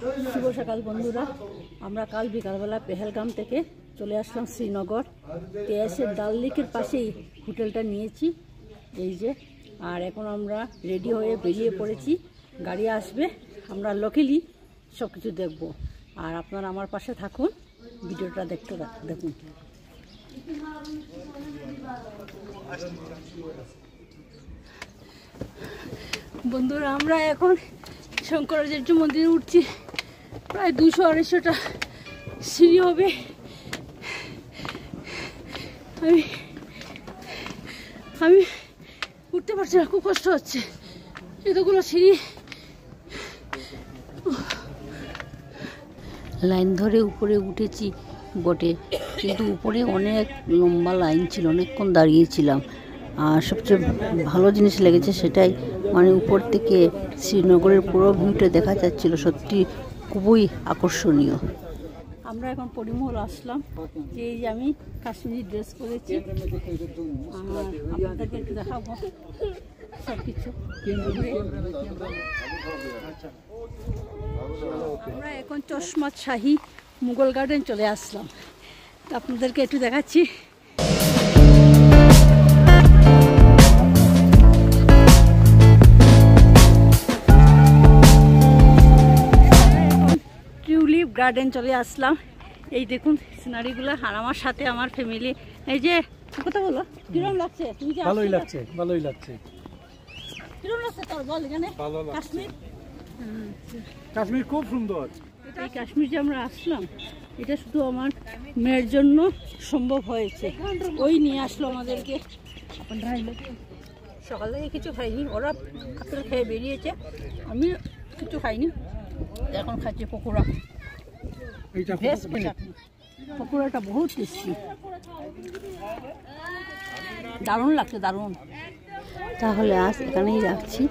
শুভ সকাল বন্ধুরা, আমরা কাল বিকালবেলা পেহেলগাম থেকে চলে আসলাম শ্রীনগর। তেয়াসের ডাল লেকের পাশেই হোটেলটা নিয়েছি এই যে। আর এখন আমরা রেডি হয়ে বেরিয়ে পড়েছি, গাড়ি আসবে, আমরা লোকালি সব কিছু দেখবো। আর আপনারা আমার পাশে থাকুন, ভিডিওটা দেখুন। বন্ধুরা, আমরা এখন শঙ্করাচার্য মন্দিরে উঠছি। প্রায় 200-250টা সিঁড়ি হবে। আমি উঠতে পারছি না, খুব কষ্ট হচ্ছে। এতগুলো সিঁড়ি লাইন ধরে উপরে উঠেছি বটে, কিন্তু উপরে অনেক লম্বা লাইন ছিল, অনেকক্ষণ দাঁড়িয়েছিলাম। আর সবচেয়ে ভালো জিনিস লেগেছে সেটাই, মানে উপর থেকে শ্রীনগরের পুরো ভিউটা দেখা যাচ্ছিল, সত্যি খুবই আকর্ষণীয়। আমরা এখন পরিমহল আসলাম, যে এই যে আমি কাশ্মীরি ড্রেস পরেছি, আপনাদেরকে একটু দেখাবো সব কিছু। আমরা এখন চশমা শাহী মুঘল গার্ডেন চলে আসলাম, আপনাদেরকে একটু দেখাচ্ছি। টিউলিপ গার্ডেন চলে আসলাম। এই দেখুন সিনারিগুলো, আর আমার সাথে আমার ফ্যামিলি। এই যে কথা বলো, কিরকম লাগছে? তুমি কি? ভালোই লাগছে, ভালোই লাগছে। কিরকম লাগছে তোর বল? এখানে কাশ্মীর, কাশ্মীর খুব সুন্দর। এই কাশ্মীর যে আমরা আসলাম, এটা শুধু আমার মেয়ের জন্য সম্ভব হয়েছে। ওই নিয়ে আসলো আমাদেরকে। সকাল থেকে কিছু খাইনি, ওরা আপেল খেয়ে বেরিয়েছে, আমি কিছু খাইনি। এখন খাচ্ছি পকোড়া। পকোড়াটা বহুত টেস্টি, দারুণ লাগছে, দারুণ। তাহলে আজ এখানেই রাখছি,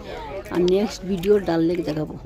আর নেক্সট ভিডিও ডাল লেক দেখাবো।